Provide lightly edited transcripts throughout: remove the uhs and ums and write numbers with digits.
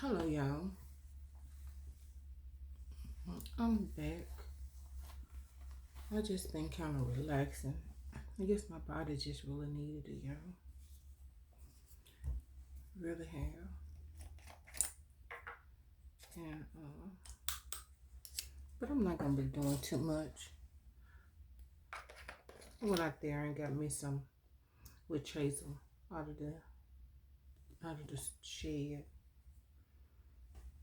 Hello, y'all. I'm back. I just been kind of relaxing. I guess my body just really needed it, y'all. Really have. And but I'm not gonna be doing too much. I went out there and got me some witch hazel out of the shed,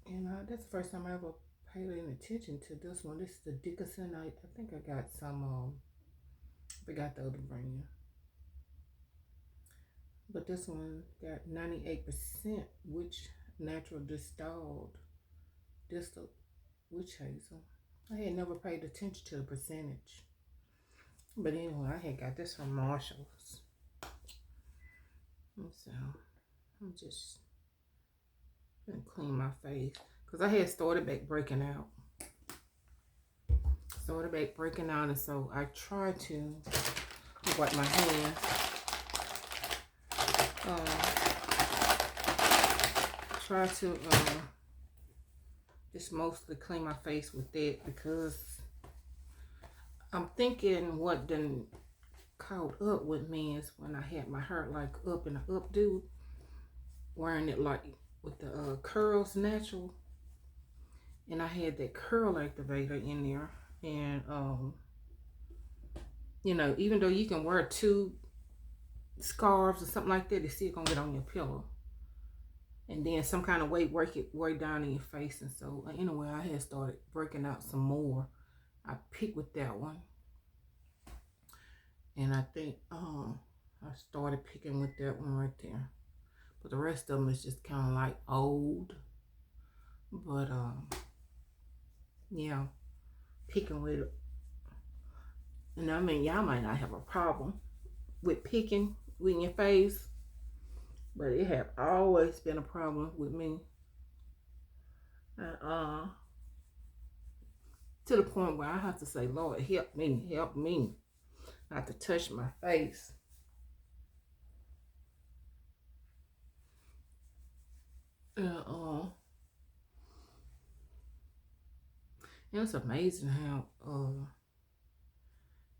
and that's the first time I ever paid any attention to this one. This is the Dickinson. I think I got some. I forgot the other brand. But this one got 98% witch natural distilled witch hazel. I had never paid attention to the percentage. But anyway, I had got this from Marshall's. And so I'm just gonna clean my face. Because I had started back breaking out. And so I tried to wipe my hands. Try to just mostly clean my face with that because I'm thinking what done caught up with me is when I had my hair like up in an updo, wearing it like with the curls natural, and I had that curl activator in there, and even though you can wear 2 scarves or something like that, it's still gonna get on your pillow, and then some kind of weight work it way down in your face. And so anyway, I had started breaking out some more. I picked with that one, and I think I started picking with that one right there. But the rest of them is just kind of like old. But yeah, picking with it. And I mean, y'all might not have a problem with picking with your face, but it have always been a problem with me. And to the point where I have to say, Lord, help me not to touch my face. It's amazing how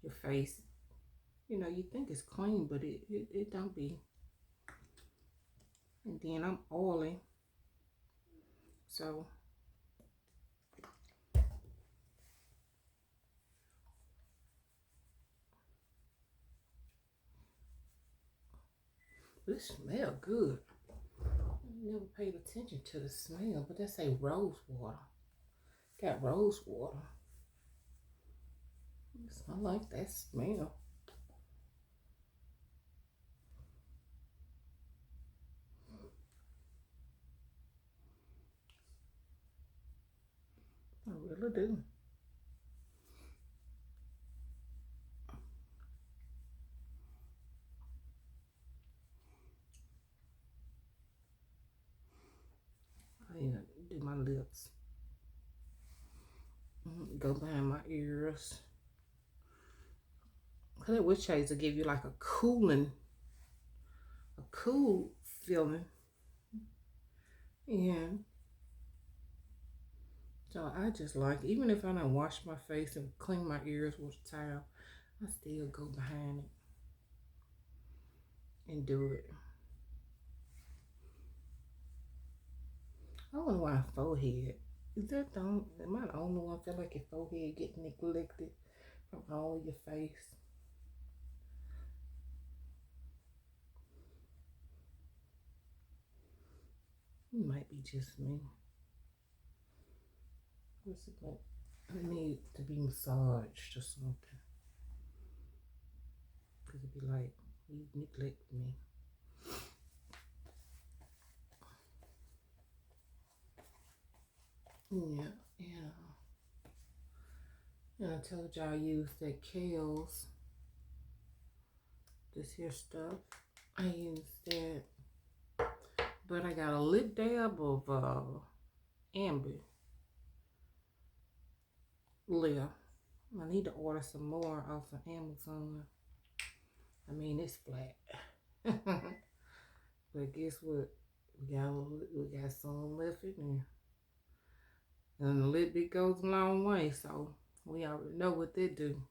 your face, you think it's clean, but it don't be. And then I'm oily, so this smell good. I never paid attention to the smell, but that's a rose water. Got rose water. I like that smell. I really do. I do my lips. Go behind my ears. Cause that witch hazel give you like a cool feeling. And so I just like, even if I don't wash my face and clean my ears with a towel, I still go behind it and do it. I wonder why forehead. Is that don't? Am I the only one feel like your forehead get neglected from all of your face? It might be just me. What's it like? I need to be massaged or something. Because it'd be like, you neglect me. Yeah, yeah. And I told y'all I use that Kiehl's, this here stuff. I use that. But I got a little dab of amber left. I need to order some more off of Amazon. I mean, it's flat. But guess what? We got some left in there. And a little bit goes a long way, so we already know what they do.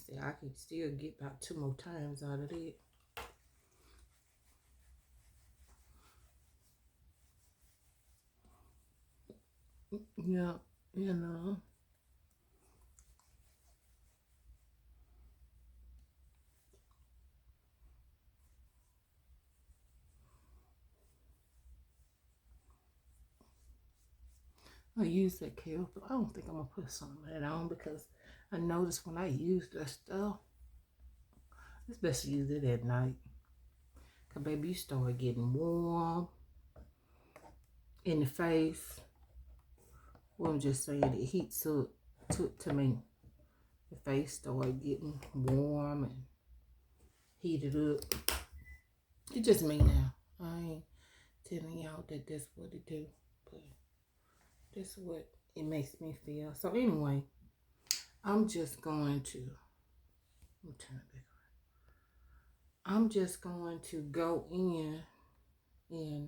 See, I can still get about 2 more times out of it. Yeah, you know. I use that careful. I don't think I'm gonna put some of that on because I noticed when I use that stuff, it's best to use it at night. Cause baby, you start getting warm in the face. Well, I'm just saying it heats up to me. The face start getting warm and heated up. It's just me now. I ain't telling y'all that that's what it do, but that's what it makes me feel. So anyway, I'm just going to turn it back around. I'm just going to go in and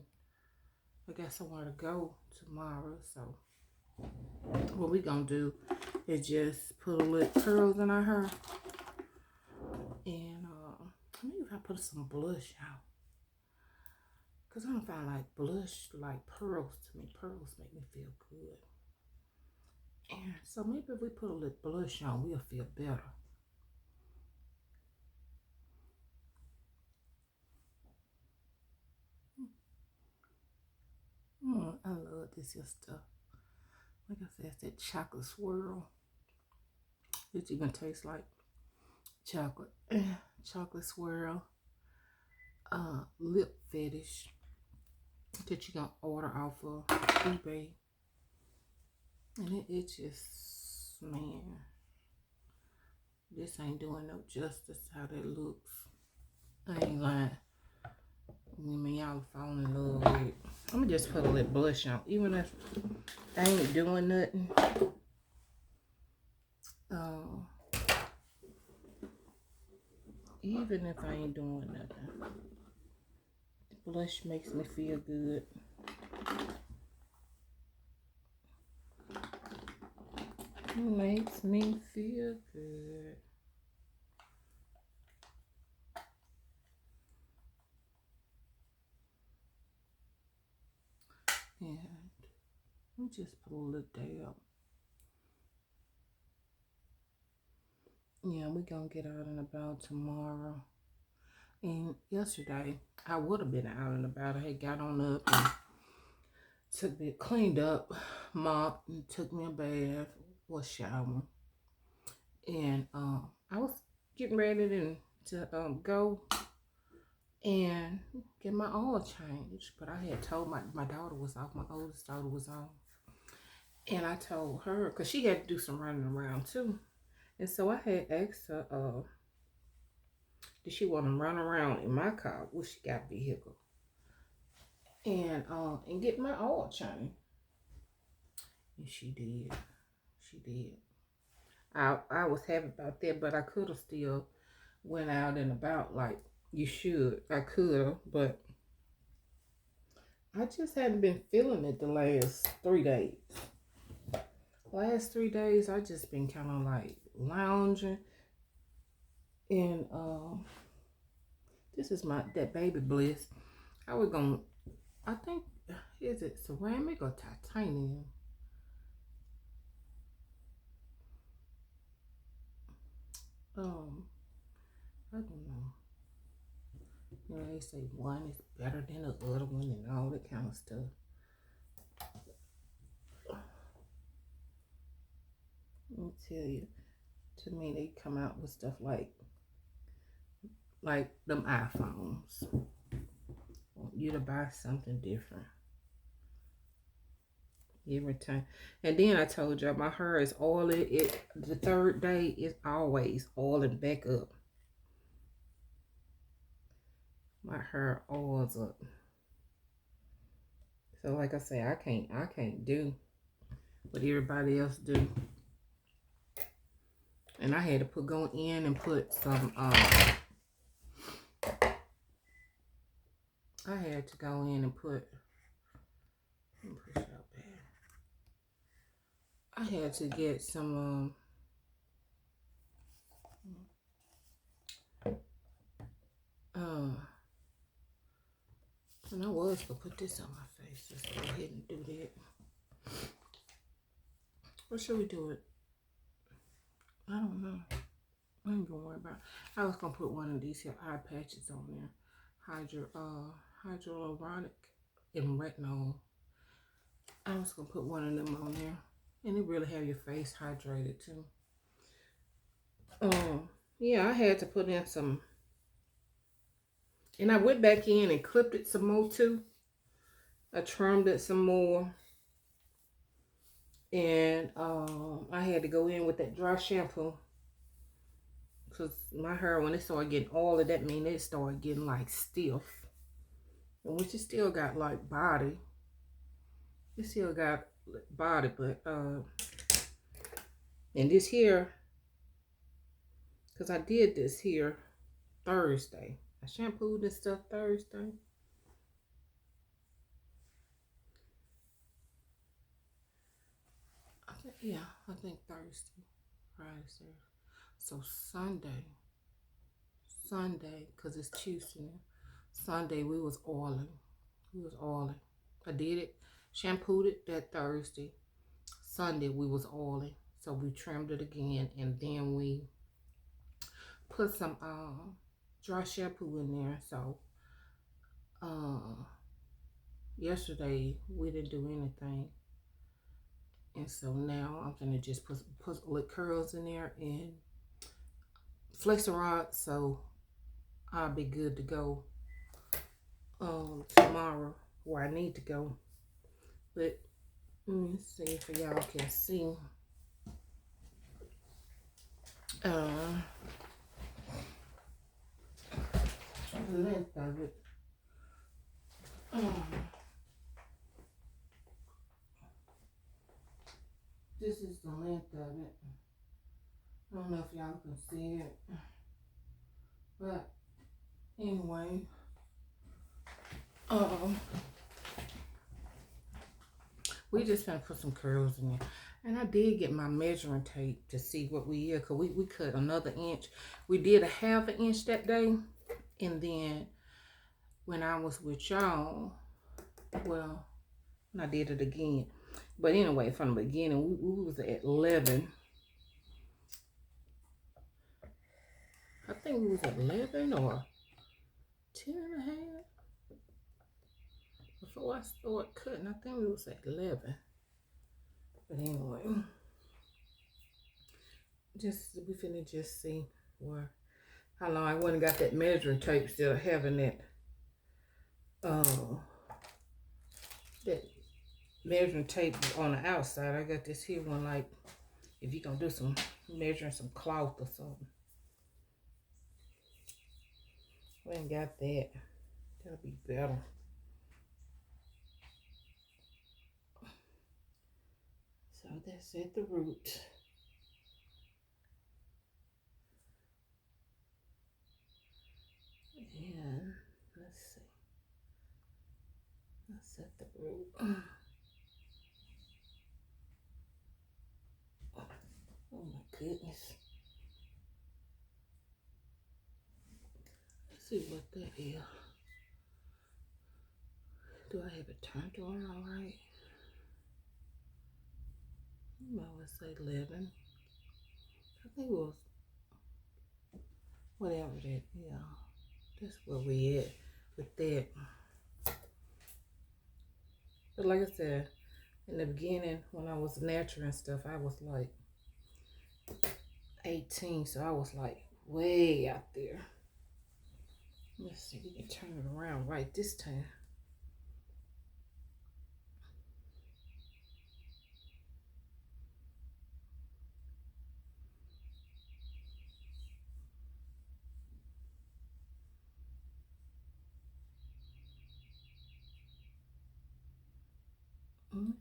I got somewhere to go tomorrow. So what we gonna do is just put a little curls in our hair. And maybe if I put some blush out. Cause I don't find like blush like pearls to me. Pearls make me feel good. And so maybe if we put a little blush on, we'll feel better. I love this here stuff. Like I said, it's that chocolate swirl. It even tastes like chocolate. Chocolate swirl. Lip fetish that you can order off of eBay. And it just, man, this ain't doing no justice how that looks. I ain't lying. When y'all falling in love with it. I'm gonna just put a little blush on, even if I ain't doing nothing. Even if I ain't doing nothing, the blush makes me feel good. It makes me feel good. And we just put a little dab. Yeah, we gonna get out and about tomorrow. And yesterday, I would have been out and about. I had got on up and cleaned up, mopped, and took me a bath, was shower. And I was getting ready to go and get my oil changed. But I had told my daughter was off, my oldest daughter was off. And I told her, because she had to do some running around too. And so I had asked her, did she want to run around in my car? Well, she got a vehicle. And get my oil change. And she did. She did. I was happy about that, but I could have still went out and about like you should. I could have, but I just hadn't been feeling it the last 3 days. Last 3 days, I just been kind of like lounging. And this is that Baby Bliss. I think, is it ceramic or titanium? I don't know. You know, they say one is better than the other one and all that kind of stuff. Let me tell you, to me, they come out with stuff like them iPhones. Want you to buy something different every time. And then I told you my hair is oily. The third day is always oiling back up. My hair oils up. So like I say, I can't do what everybody else do. And I had to go in and put some I had to go in and put, let me push it out back. I had to get some, and I was gonna put this on my face. Let's go ahead and do that. Or should we do it? I don't know. I ain't gonna worry about it. I was gonna put one of these here eye patches on there. Hyaluronic and retinol. I was gonna put one of them on there. And it really have your face hydrated too. Yeah, I had to put in some, and I went back in and clipped it some more too. I trimmed it some more. And I had to go in with that dry shampoo. Because my hair, when it started getting oily, that means it started getting like stiff. And which it still got like body. It still got body, but and this here, because I did this here Thursday. I shampooed this stuff Thursday. I think Thursday, Friday, Saturday. So Sunday, because it's Tuesday. Sunday we was oiling. I did it, shampooed it that Thursday. Sunday we was oiling. So we trimmed it again, and then we put some dry shampoo in there. So yesterday we didn't do anything. And so now I'm gonna just put lip curls in there and flex a rod, so I'll be good to go tomorrow where I need to go. But let me see if y'all can see the length of it. This is the length of it. I don't know if y'all can see it, but anyway, we just gonna put some curls in there. And I did get my measuring tape to see what we is, because we cut another inch. We did a half an inch that day, and then when I was with y'all, well, I did it again. But anyway, from the beginning, we was at 11. I think we was at 11 or 10 and a half. Before I started cutting, I think we was at 11. But anyway, we finna just see how long I went and got that measuring tape instead of having that measuring tape on the outside. I got this here one, like if you're gonna do some measuring some cloth or something. We ain't got that. That'll be better. So that's at the root. And let's see. That's at the root. Oh my goodness. Let's see what that is. Do I have it turned on all right? I would say 11. I think it was whatever that, yeah. That's where we at with that. But like I said, in the beginning, when I was natural and stuff, I was like 18, so I was like way out there. Let's see if we can turn it around right this time.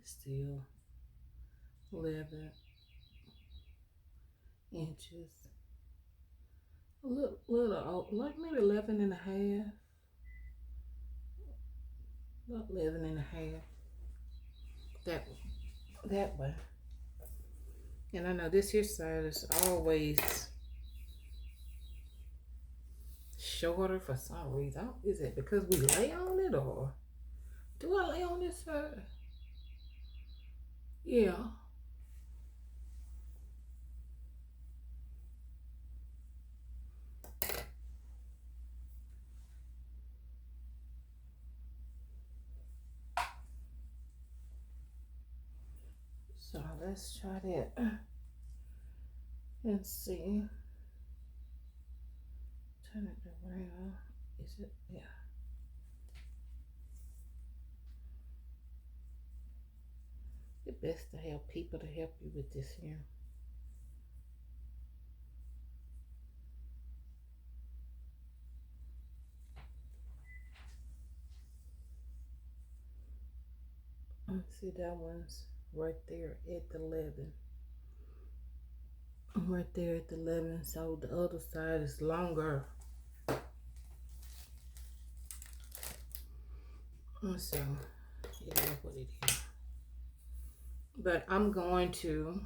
Still 11 inches. A little, like maybe 11 and a half. About 11 and a half. That way. And I know this here side is always shorter for some reason. Is it because we lay on it, or do I lay on this side? Yeah. So let's try that and see. Turn it around. Is it? Yeah. It's best to have people to help you with this here. See, that one's right there at the 11. Right there at the 11. So the other side is longer. So it is what it is. But I'm going to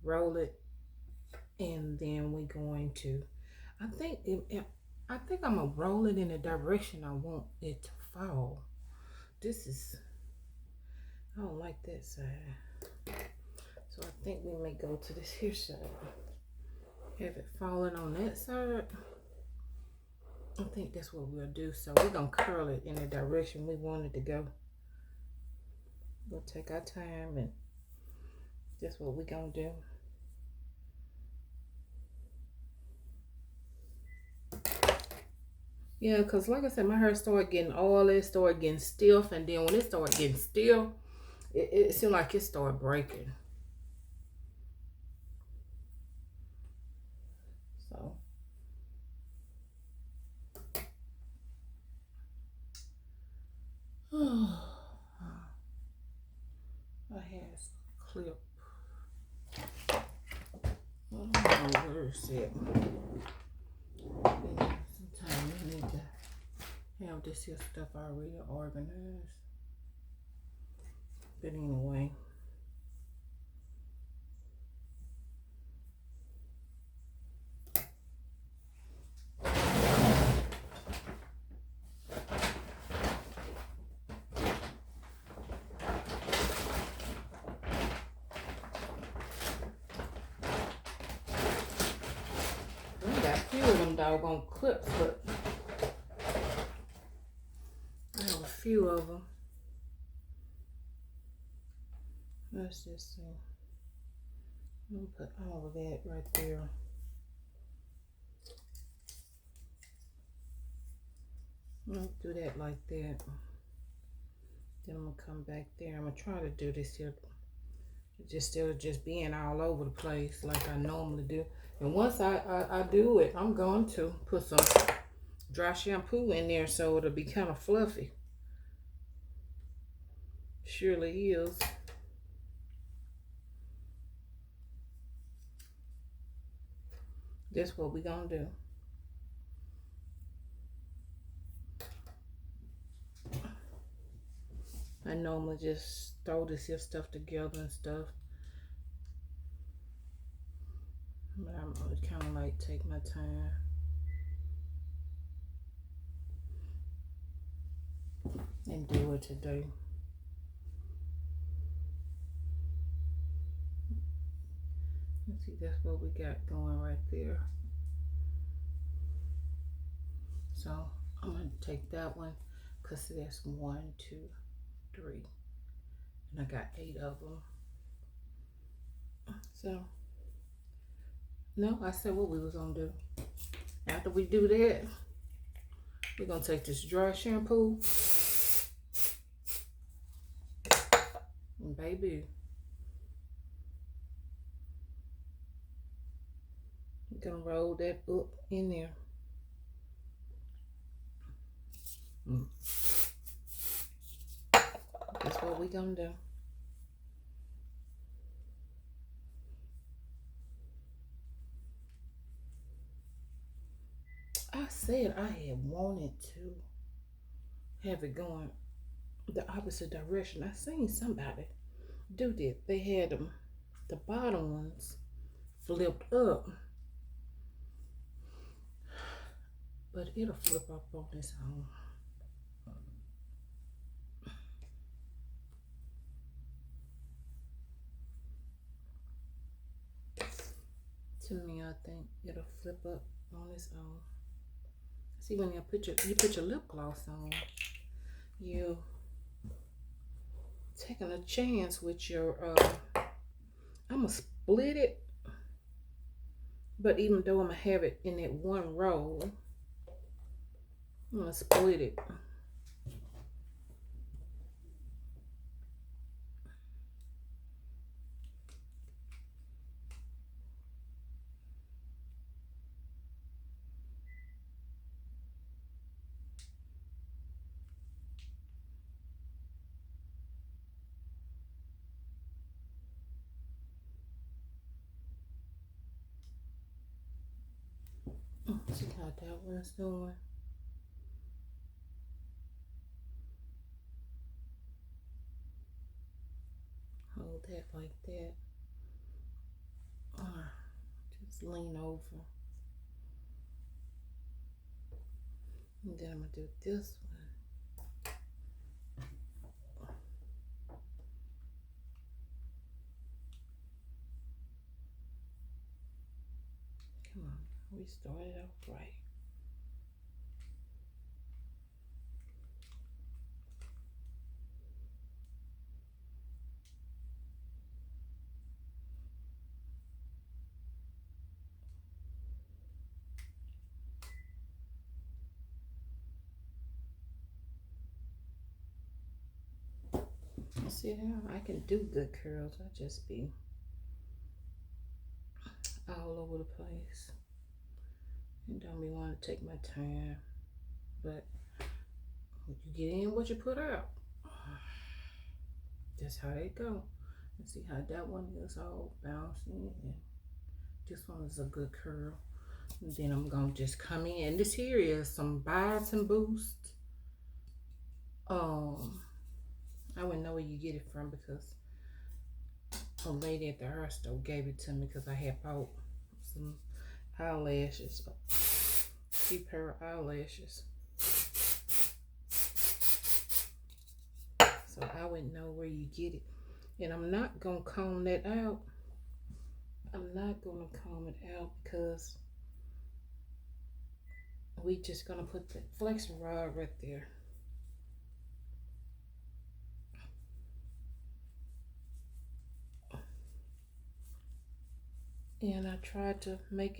roll it, and then we're going to, I think I'm gonna roll it in the direction I want it to fall. I don't like that side. So I think we may go to this here side. Have it falling on that side. I think that's what we'll do. So we're gonna curl it in the direction we want it to go. We'll take our time, and that's what we're gonna do. Yeah, because like I said, my hair started getting oily, started getting stiff, and then when it started getting stiff, it seemed like it started breaking. So I had a clip. I don't know where it's at. Sometimes you need to have this here stuff already organized. But anyway. I got a few of them doggone clips, but I have a few of them. Let's just see. I'm gonna put all of that right there. I'm gonna do that like that. Then I'm gonna come back there. I'm gonna try to do this here just instead of just being all over the place like I normally do. And once I do it, I'm going to put some dry shampoo in there so it'll be kind of fluffy. Surely is. That's what we're gonna do. I normally just throw this here stuff together and stuff. But I'm kind of like take my time. And do it today. Let's see, that's what we got going right there. So I'm gonna take that one because that's 1, 2, 3, and I got 8 of them. So no, I said what we was gonna do. After we do that, we're gonna take this dry shampoo, and baby, we're gonna roll that up in there. That's what we're gonna do. I said I had wanted to have it going the opposite direction. I seen somebody do that. They had them, the bottom ones flipped up, but it'll flip up on its own. To me, I think it'll flip up on its own. See, when you put your lip gloss on, you taking a chance with your. I'm gonna split it, but even though I'm gonna have it in that one roll, I'm gonna split it. See how that one's doing. Hold that like that. Just lean over. And then I'm gonna do this one. Come on, we started off right. See how I can do good curls. I just be all over the place and don't be wanting to take my time. But you get in what you put out. That's how they go. And see how that one is all bouncing, and this one is a good curl. And then I'm gonna just come in. This here is some Bites and Boost. I wouldn't know where you get it from because a lady at the hair store gave it to me because I had bought some eyelashes, a few pair of eyelashes. So I wouldn't know where you get it. And I'm not gonna comb that out. I'm not gonna comb it out because we just gonna put the flexing rod right there. And I tried to make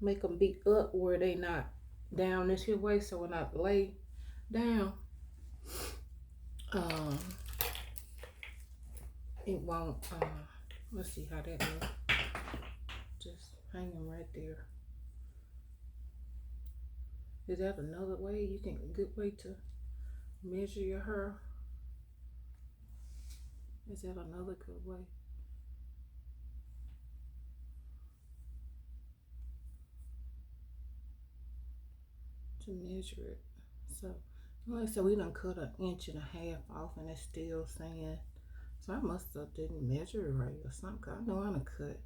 them be up where they not down this here way. So when I lay down, it won't. Let's see how that looks. Just hang them right there. Is that another way? You think a good way to measure your hair? Is that another good way? To measure it. So like I said, we done cut 1.5 inches off and it's still saying, so I must have didn't measure it right or something, 'cause I know I done cut.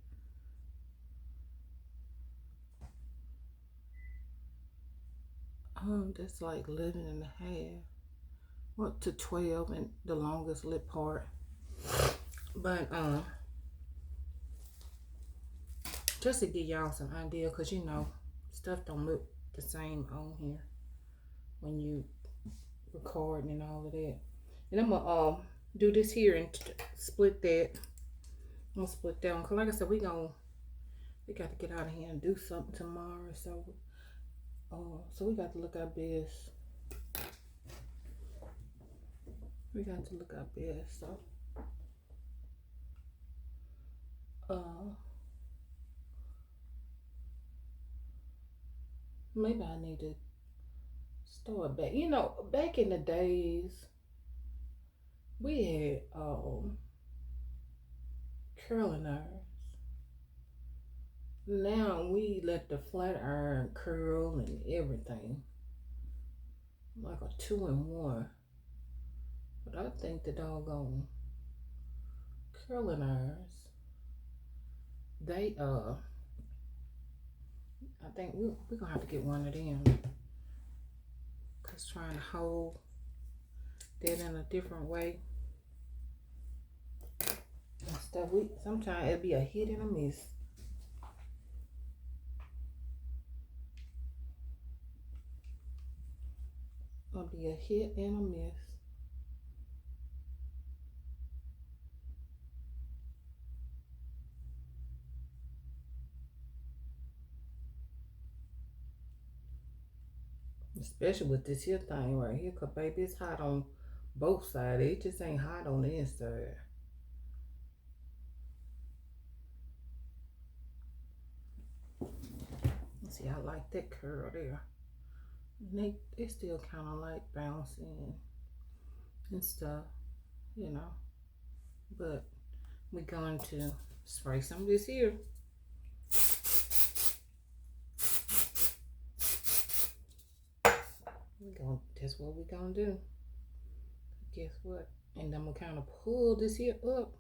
That's like 11.5. What to 12 and the longest lip part. But just to give y'all some idea, cause you know stuff don't look the same on here when you recording and all of that. And I'm gonna do this here and split that. I'm gonna split that one, cause like I said, we got to get out of here and do something tomorrow. So so we got to look our best. We got to look our best. So maybe I need to start back. You know, back in the days, we had curling irons. Now we let the flat iron curl and everything, like a 2-in-1. But I think the doggone curling irons, they I think we're gonna have to get one of them, cause trying to hold that in a different way and stuff, we sometimes it'll be a hit and a miss. It'll be a hit and a miss. Especially with this here thing right here, cause baby, it's hot on both sides. It just ain't hot on the inside. See, I like that curl there. And they still kind of like bouncing and stuff, you know. But we're going to spray some of this here. That's what we're gonna do. Guess what? And I'm gonna kind of pull this here up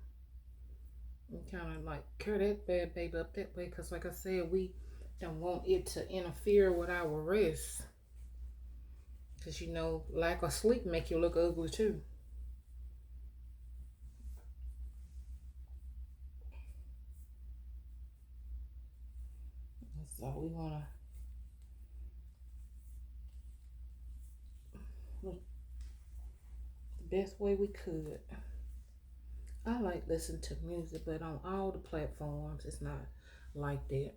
and kind of like carry that bad baby up that way, because like I said, we don't want it to interfere with our rest, because you know, lack of sleep make you look ugly too. So we want to look the best way we could. I like listening to music, but on all the platforms, it's not like that.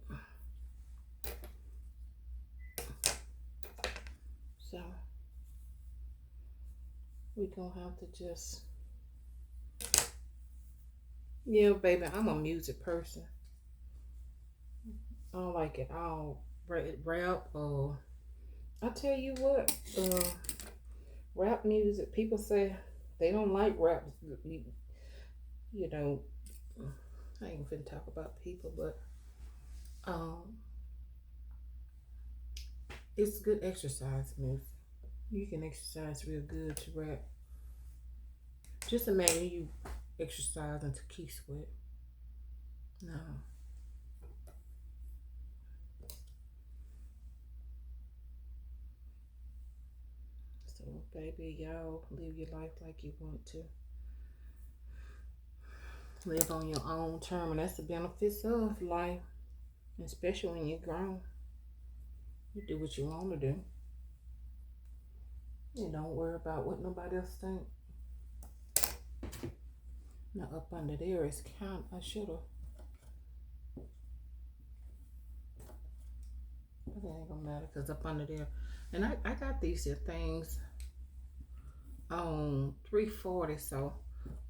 So we gonna have to just, yeah, baby, I'm a music person. I don't like it all rap. I tell you what, rap music. People say they don't like rap. You know, I ain't finna talk about people, but it's good exercise music. You can exercise real good to rap. Just imagine you exercising to Keith Sweat. No. So, baby, y'all live your life like you want to. Live on your own term, and that's the benefits of life, especially when you're grown. You do what you want to do. You don't worry about what nobody else think. Now up under there is count. I should've. But it ain't gonna matter, because up under there, and I got these here things on 340, so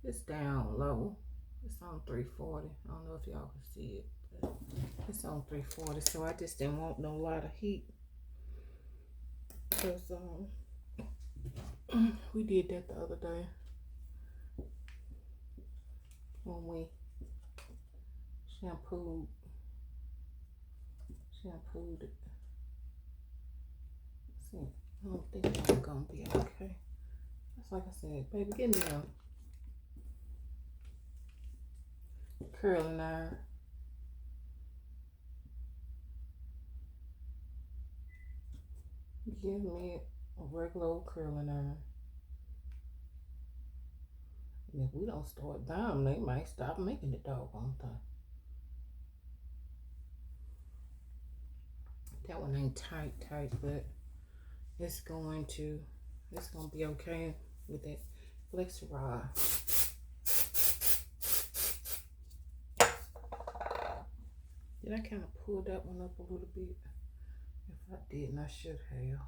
it's down low. It's on 340. I don't know if y'all can see it, but it's on 340. So I just didn't want no lot of heat, because we did that the other day when we shampooed it. See, I don't think it's gonna be okay. That's like I said, baby, give me a curling iron. Give me a regular old curling iron. And if we don't start down, they might stop making the doggone thing. That one ain't tight, but it's gonna be okay with that flex rod. Did I kind of pull that one up a little bit? If I didn't, I should have.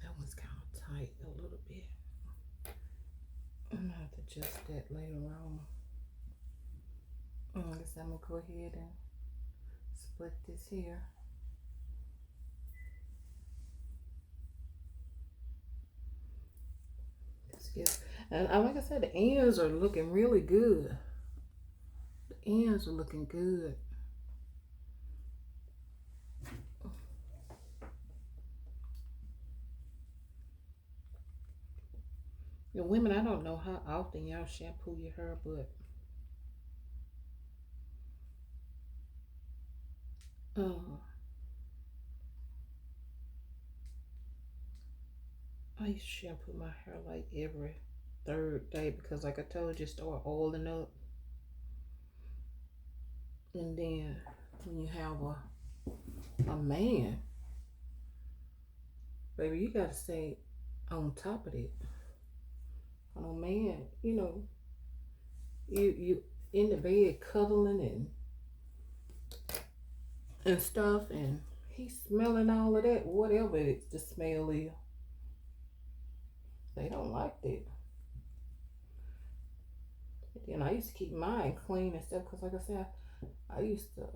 That one's kind of tight a little bit. I'm gonna have to adjust that later on. I guess I'm gonna go ahead and split this here. And like I said, the ends are looking really good. The ends are looking good. The women, I don't know how often y'all shampoo your hair, but I used to shampoo my hair like every third day because, like I told you, start oiling up. And then when you have a man, baby, you gotta stay on top of it. On a man, you in the bed cuddling and stuff, and he's smelling all of that, whatever the smell is. They don't like that. Then I used to keep mine clean and stuff because, like I said, I used to,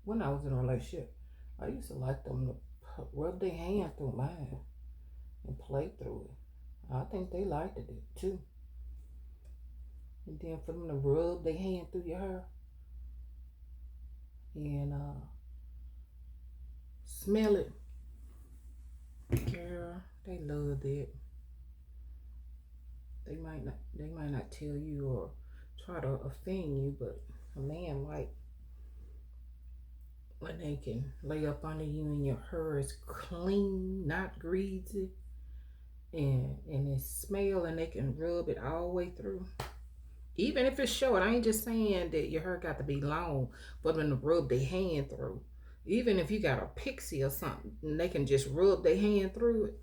when I was in a relationship, I used to like them to rub their hand through mine and play through it. I think they liked it too. And then for them to rub their hand through your hair and smell it, girl, they love that. They might not tell you or try to offend you, but a man like when they can lay up under you and your hair is clean, not greasy, and it smell, and they can rub it all the way through. Even if it's short, I ain't just saying that your hair got to be long for them to rub their hand through. Even if you got a pixie or something, and they can just rub their hand through it.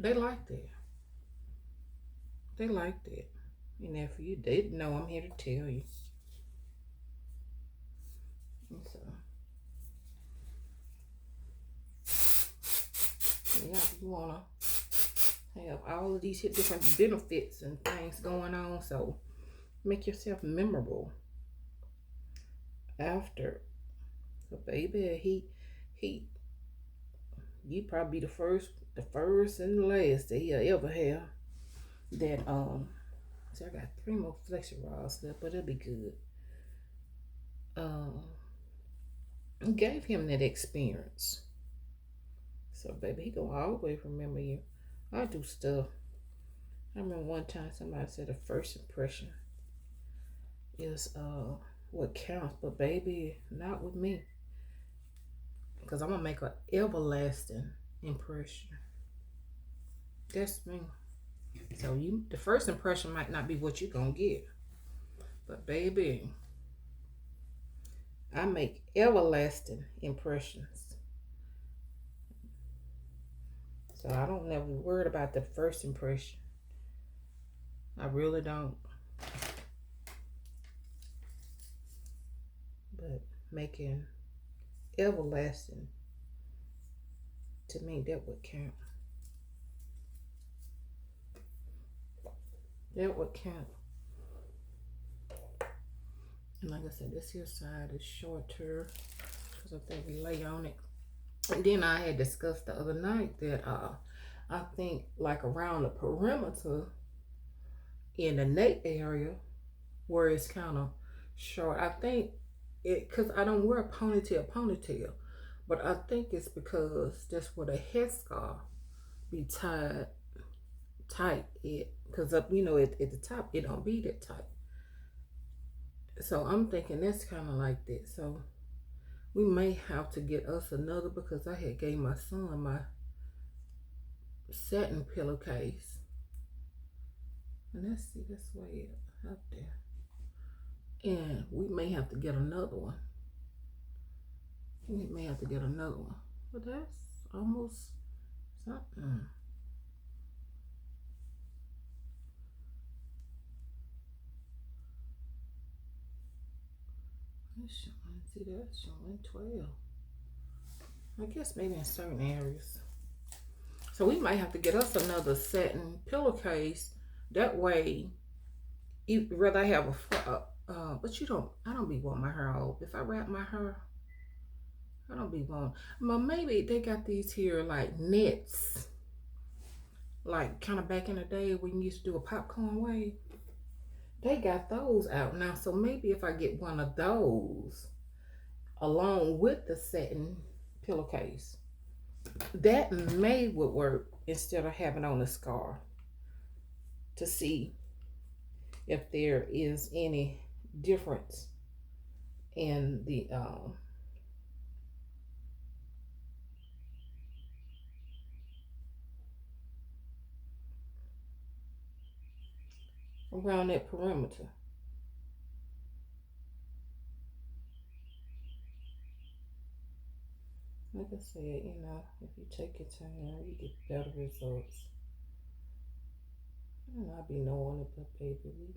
They like that. They like that. And if you didn't know, I'm here to tell you. And so, yeah, you wanna have all of these different benefits and things going on, so make yourself memorable after. So baby, you probably be the first and the last that he'll ever have that so I got 3 more flexi rods left, but it'll be good. Gave him that experience. So baby, he gonna always remember you. I do stuff. I remember one time somebody said the first impression is what counts, but baby, not with me. Because I'm gonna make an everlasting impression. That's me. So the first impression might not be what you're gonna get. But baby, I make everlasting impressions. So I don't never worry about the first impression. I really don't. But making everlasting, to me, that would count. That would count. And like I said, this here side is shorter because I think we lay on it. And then I had discussed the other night that I think like around the perimeter in the nape area where it's kind of short, I think it, because I don't wear a ponytail, but I think it's because that's where the headscarf be tight it, because up, at the top it don't be that tight. So I'm thinking that's kind of like that. So we may have to get us another, because I had gave my son my satin pillowcase, and that's way up there, and we may have to get another one. But that's almost something. That's showing 12. I guess maybe in certain areas. So we might have to get us another satin pillowcase. That way, rather I have But I don't be wanting my hair off. If I wrap my hair, I don't be wanting. But maybe they got these here like nets, like kind of back in the day when you used to do a popcorn wave. They got those out now, so maybe if I get one of those along with the satin pillowcase, that may would work instead of having on a scar to see if there is any difference in the around that perimeter. Like I said, if you take your time, you get better results. And I be knowing it, but baby,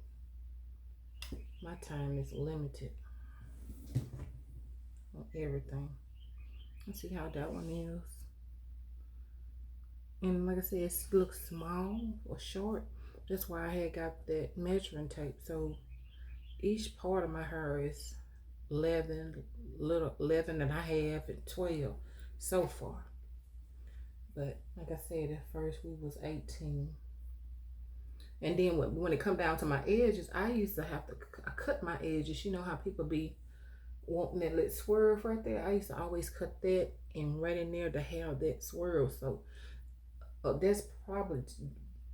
my time is limited on everything. Let's see how that one is. And like I said, it looks small or short. That's why I had got that measuring tape. So each part of my hair is 11 and I have and 12 so far. But like I said, at first we was 18. And then when it come down to my edges, I used to have to cut my edges. You know how people be wanting that little swerve right there? I used to always cut that and right in there to have that swerve. So that's probably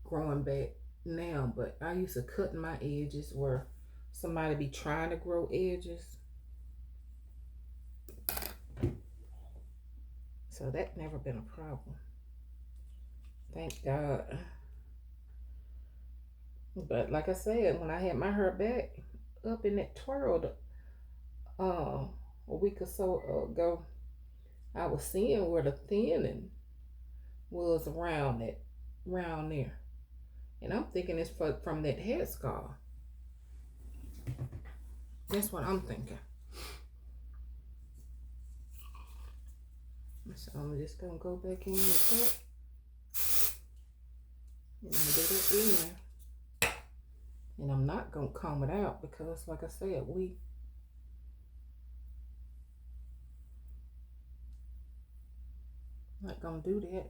growing back now. But I used to cut my edges where somebody be trying to grow edges. So that never been a problem. Thank God. But like I said, when I had my hair back up in that twirl a week or so ago, I was seeing where the thinning was around there. And I'm thinking it's from that head scar. That's what I'm thinking. So I'm just gonna go back in with that. And I'm gonna do that in there. And I'm not gonna comb it out because like I said, we not gonna do that.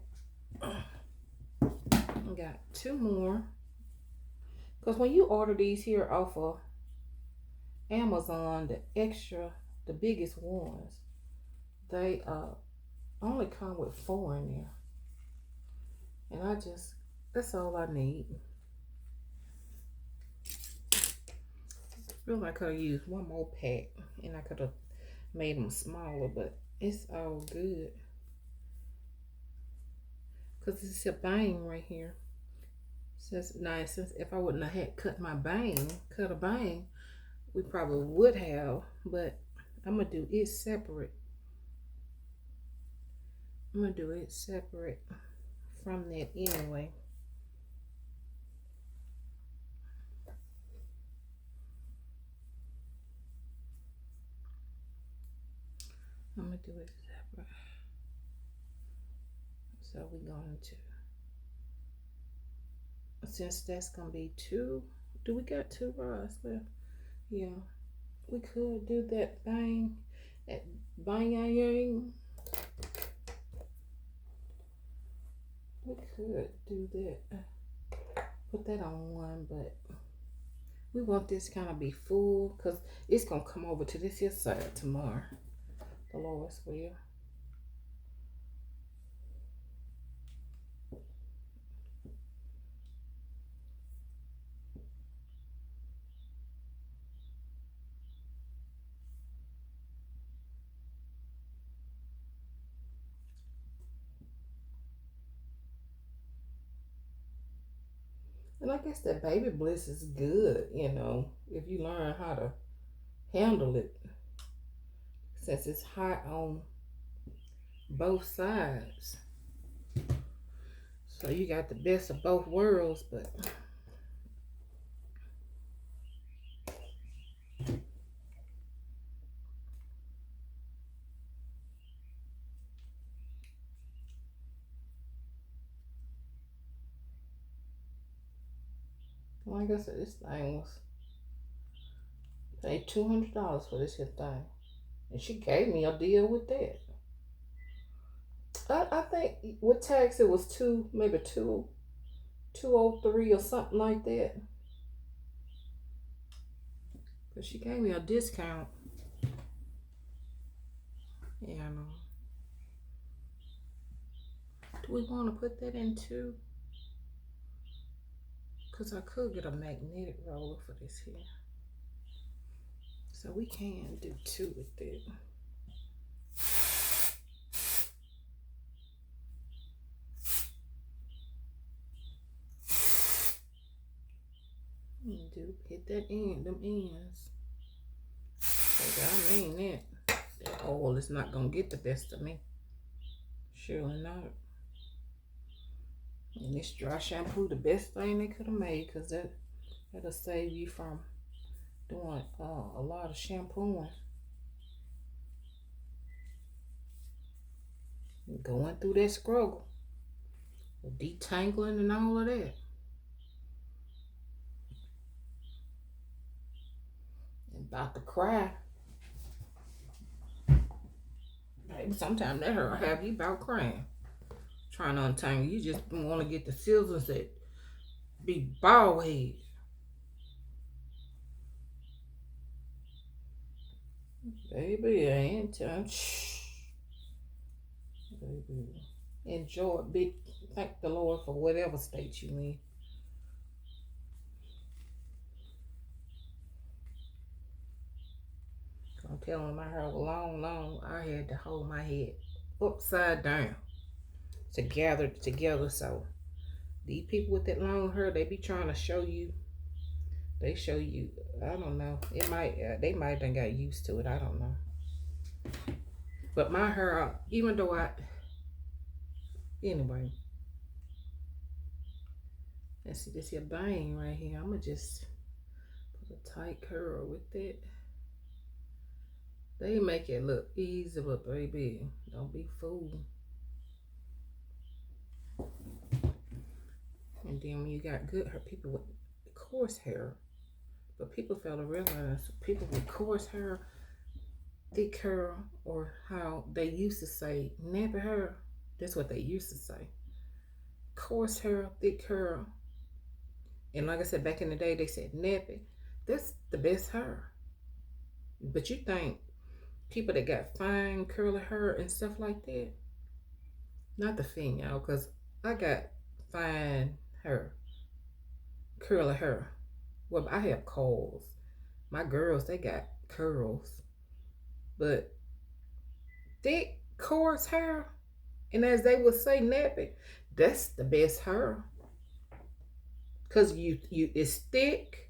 I got two more. Because when you order these here off of Amazon, the biggest ones, they only come with 4 in there. And that's all I need. Really, I could have used one more pack and I could have made them smaller, but it's all good. Because it's a bang right here. Since if I wouldn't have had cut a bang, we probably would have, but I'm going to do it separate. I'm going to do it separate from that anyway. I'm going to do it separate. So we're going to, since that's going to be 2, do we got 2 rods left? Yeah, we could do that bang. We could do that. Put that on one, but we want this kind of be full because it's going to come over to this here side tomorrow. The Lord's will. And I guess that baby bliss is good, if you learn how to handle it. Since it's hot on both sides. So you got the best of both worlds, but like I said, this thing was Paid $200 for this here thing. And she gave me a deal with that. I think with tax it was maybe 203 or something like that. But she gave me a discount. Yeah, I know. Do we want to put that into? Because I could get a magnetic roller for this here. So we can do 2 with it. Hit that end, them ends. I mean that oil is not gonna get the best of me. Surely not. And this dry shampoo, the best thing they could have made, because that'll save you from doing a lot of shampooing. Going through that struggle. Detangling and all of that. And about to cry. Baby, sometimes that hurt have you about crying. Trying to untangle. You just want to get the scissors that be bald head. Baby, I ain't telling. Baby, enjoy it. Thank the Lord for whatever state you in. I'm telling my hair was long. I had to hold my head upside down to gather it together. So these people with that long hair, they be trying to show you. They show you. I don't know. It might. They might have got used to it. I don't know. But my hair, even though anyway. Let's see this here bang right here. I'm gonna just put a tight curl with it. They make it look easy, but baby, don't be fooled. And then when you got good hair, people with coarse hair, but people fail to realize people with coarse hair, thick hair, or how they used to say nappy hair. That's what they used to say. Coarse hair, thick hair. And like I said, back in the day, they said nappy. That's the best hair. But you think people that got fine curly hair and stuff like that, not the female, because I got fine hair, curly hair. Well, I have curls. My girls, they got curls. But thick, coarse hair, and as they would say, nappy, that's the best hair. Because it's thick,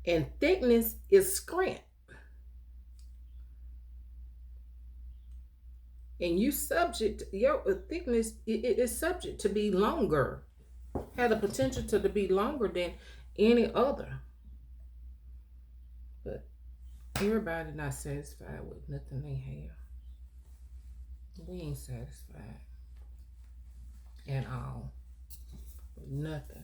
and thickness is scrimp. And you subject, your thickness, it is subject to be longer. Have the potential to be longer than any other. But everybody not satisfied with nothing they have. We ain't satisfied at all. With nothing.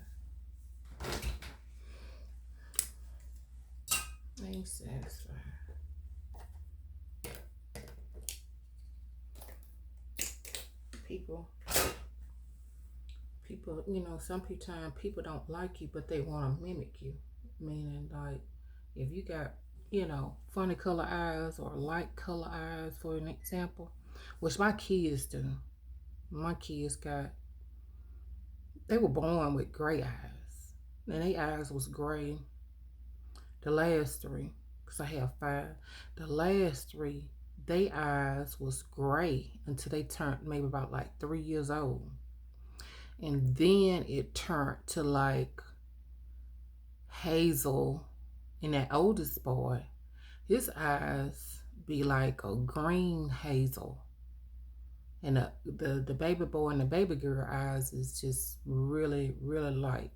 I ain't satisfied. People, sometimes people don't like you, but they want to mimic you. Meaning, like, if you got, funny color eyes or light color eyes, for an example, which my kids do. My kids they were born with gray eyes. And their eyes was gray. The last 3, because I have 5, the last 3, their eyes was gray until they turned maybe about like 3 years old. And then it turned to like hazel. And that oldest boy, his eyes be like a green hazel. And the baby boy and the baby girl eyes is just really, really light.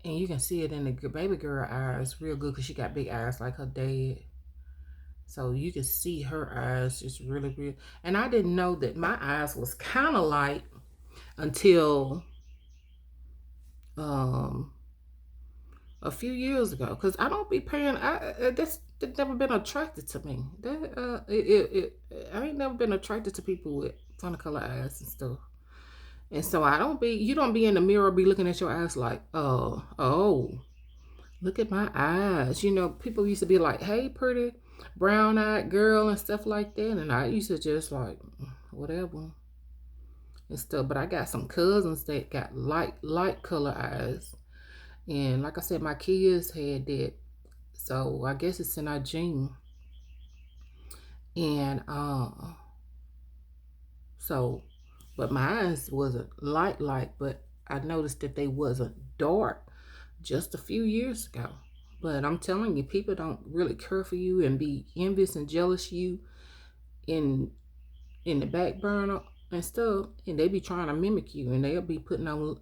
And you can see it in the baby girl eyes real good because she got big eyes like her dad. So you can see her eyes just really, really. And I didn't know that my eyes was kind of light until a few years ago, because I don't be paying. That's never been attracted to me. I ain't never been attracted to people with funny color eyes and stuff. And so I don't be. You don't be in the mirror, be looking at your eyes like, oh, look at my eyes. You know, people used to be like, hey, pretty brown eyed girl and stuff like that, and I used to just like, whatever and stuff. But I got some cousins that got light color eyes, and like I said, my kids had that. So I guess it's in our gene. And so but mine wasn't light, but I noticed that they wasn't dark just a few years ago. But I'm telling you, people don't really care for you and be envious and jealous of you in the back burner and stuff, and they be trying to mimic you, and they'll be putting on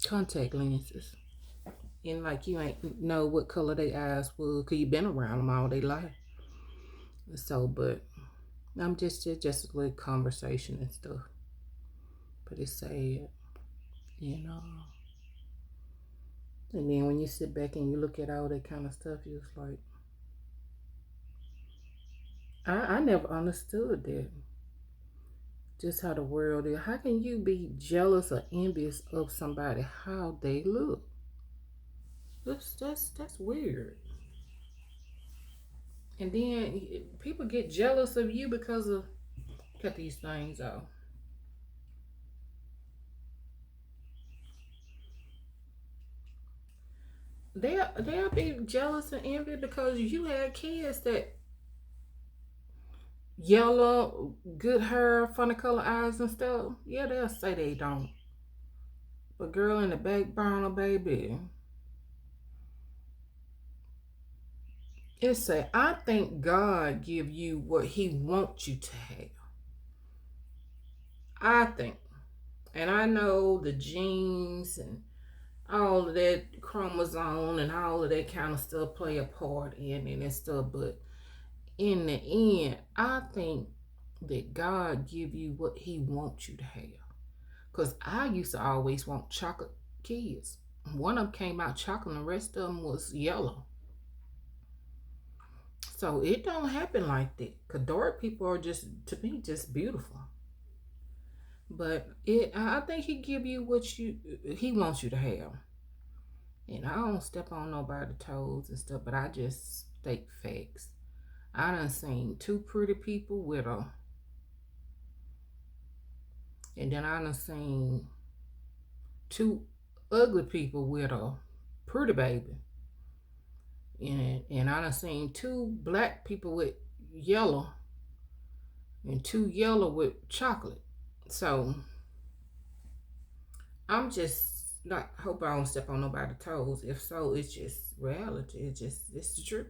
contact lenses. And like you ain't know what color they eyes were, cause you been around them all their life. So, but I'm just a little conversation and stuff. But it's sad, you know. And then when you sit back and you look at all that kind of stuff, you're just like, I never understood that. Just how the world is. How can you be jealous or envious of somebody how they look? That's weird. And then people get jealous of you because of cut these things off. They'll be jealous and envy because you had kids that yellow, good hair, funny color eyes and stuff. Yeah, they'll say they don't. But girl in the back burner, baby, it say, I think God give you what He wants you to have. I think, and I know the genes and all of that chromosome and all of that kind of stuff play a part in it and stuff, but in the end, I think that God give you what He wants you to have. Because I used to always want chocolate kids. One of them came out chocolate and the rest of them was yellow. So it don't happen like that. Because dark people are just, to me, just beautiful. But I think He give you what He wants you to have. And I don't step on nobody's toes and stuff, but I just state facts. I done seen two pretty people with a, and then I done seen two ugly people with a pretty baby. And I done seen two black people with yellow and two yellow with chocolate. So I'm just not hope I don't step on nobody's toes. If so, it's just reality. It's the truth.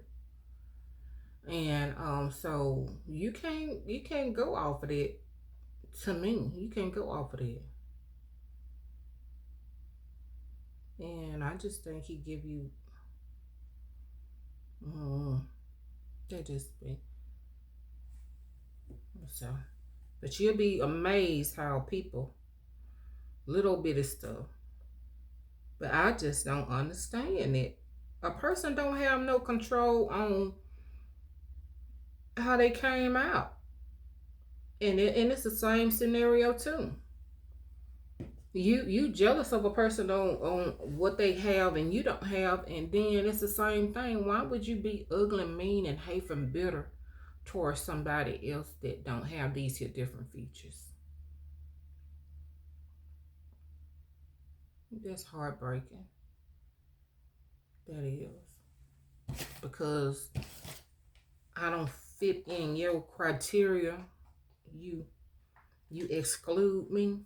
And so you can't go off of that. To me, you can't go off of that. And I just think He give you that just be so. But you'll be amazed how people little bit of stuff. But I just don't understand it. A person don't have no control on how they came out. And it's the same scenario too. You jealous of a person on what they have and you don't have, and then it's the same thing. Why would you be ugly, mean, and hateful and bitter towards somebody else that don't have these here different features? That's heartbreaking. That is. Because I don't fit in your criteria. You exclude me.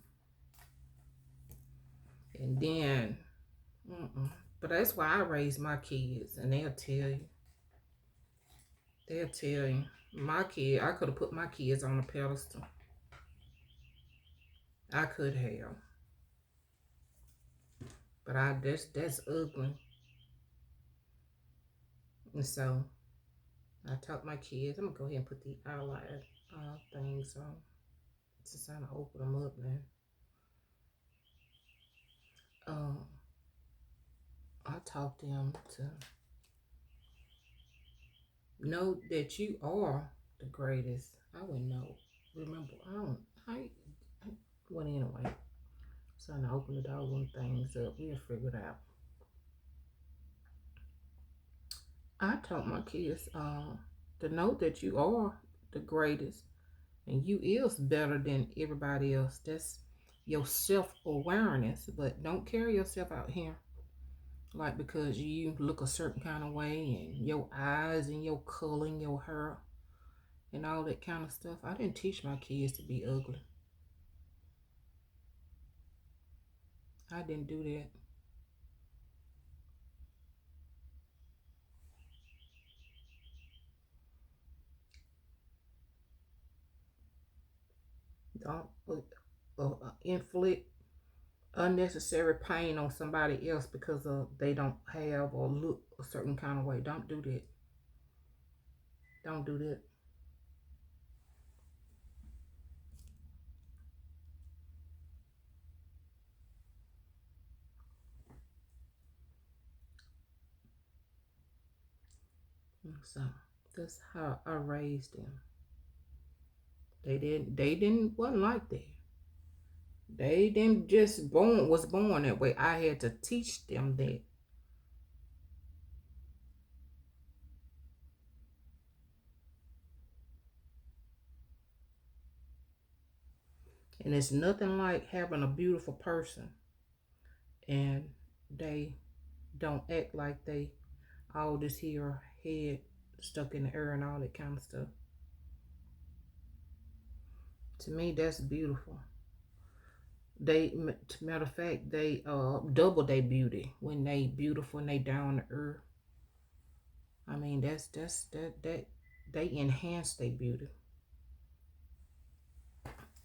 And then, but that's why I raise my kids, and they'll tell you. They'll tell you. My kid, I could have put my kids on a pedestal. I could have. But that's ugly. And so I taught my kids, I'm gonna go ahead and put the eyeliner things on. Just trying to open them up now. I taught them to know that you are the greatest. I wouldn't know. Remember, I well, anyway. So I open the door, one things up. We'll figure it out. I taught my kids to know that you are the greatest and you is better than everybody else. That's your self-awareness. But don't carry yourself out here like because you look a certain kind of way and your eyes and your color and your hair and all that kind of stuff. I didn't teach my kids to be ugly. I didn't do that. Don't inflict unnecessary pain on somebody else because of they don't have or look a certain kind of way. Don't do that. Don't do that. So that's how I raised them. They didn't wasn't like that. They didn't just born that way. I had to teach them that. And it's nothing like having a beautiful person and they don't act like they all this here head stuck in the air and all that kind of stuff. To me, that's beautiful. They, matter of fact, they double their beauty when they beautiful and they down to earth. I mean, that they enhance their beauty.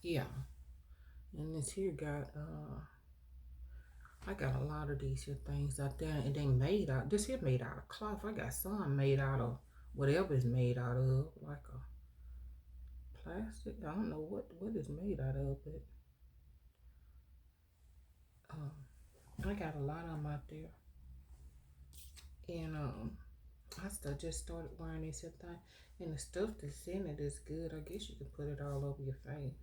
Yeah, and this here got I got a lot of these here things out there, and they made out. This here made out of cloth. I got some made out of whatever it's made out of, like a plastic. I don't know what it's made out of, but um, I got a lot of them out there, and just started wearing this here thing, and the stuff that's in it is good. I guess you can put it all over your face,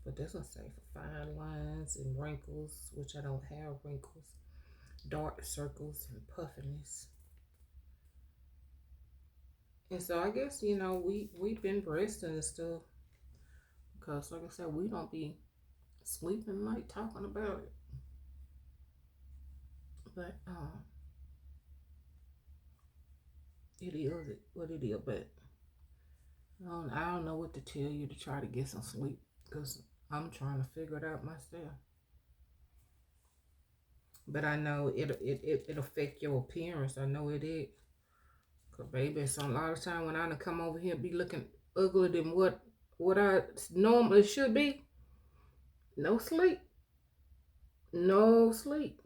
but this one say for fine lines and wrinkles, which I don't have wrinkles, dark circles and puffiness. And so I guess we've been resting and stuff because, like I said, we don't be sleeping like talking about it. But it is what it is. But I don't know what to tell you to try to get some sleep because I'm trying to figure it out myself. But I know it affect your appearance. I know it is. Cause baby, a lot of time when I come over here be looking uglier than what I normally should be. No sleep. No sleep.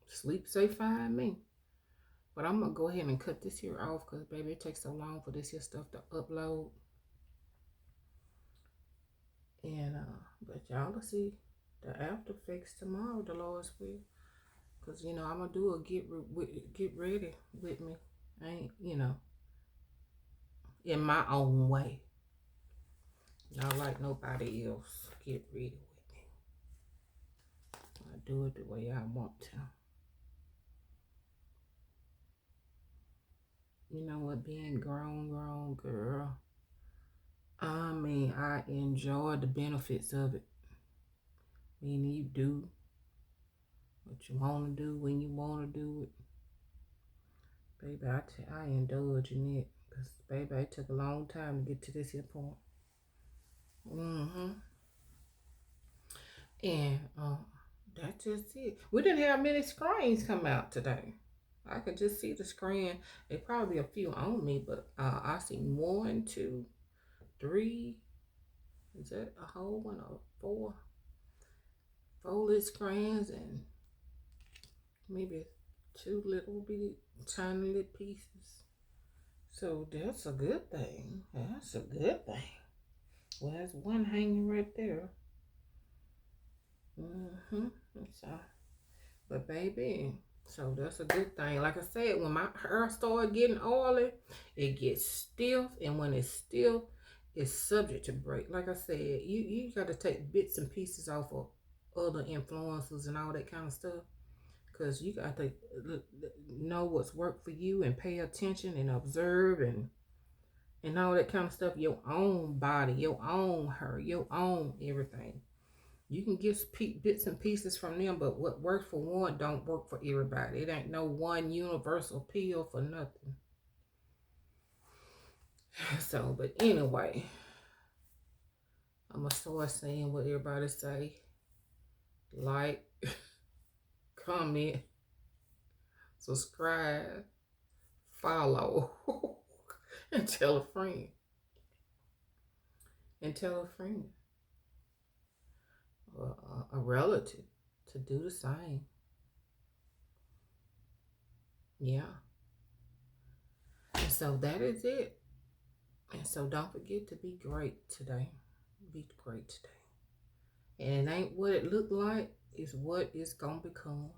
Sleep say fine me. But I'm gonna go ahead and cut this here off because baby it takes so long for this here stuff to upload. And but y'all will see the after effects tomorrow, the Lord's will. Cause I'm gonna do a get ready with me. I ain't in my own way. Not like nobody else get ready with me. I do it the way I want to. You know what? Being grown girl. I mean, I enjoy the benefits of it. Meaning you do what you want to do when you want to do it. Baby, I indulge in it. Because, baby, it took a long time to get to this here point. Mm-hmm. And that's just it. We didn't have many screens come out today. I could just see the screen. There probably a few on me, but I see 1, 2, 3. Is that a whole one or 4? 4 little screens and maybe 2 little bitty tiny little pieces. So that's a good thing. That's a good thing. Well, there's one hanging right there. So, But baby, so that's a good thing. Like I said, when my hair started getting oily, it gets stiff, and when it's stiff, it's subject to break. Like I said, you got to take bits and pieces off of other influences and all that kind of stuff, because you got to know what's worked for you and pay attention and observe and all that kind of stuff. Your own body, your own hair, your own everything. You can get bits and pieces from them, but what works for one don't work for everybody. It ain't no one universal pill for nothing. So, but anyway, I'm going to start saying what everybody say. Like, comment, subscribe, follow, and tell a friend. And tell a friend or a relative to do the same. Yeah. And so that is it. And so don't forget to be great today. Be great today. And it ain't what it look like, it's what it's gonna become.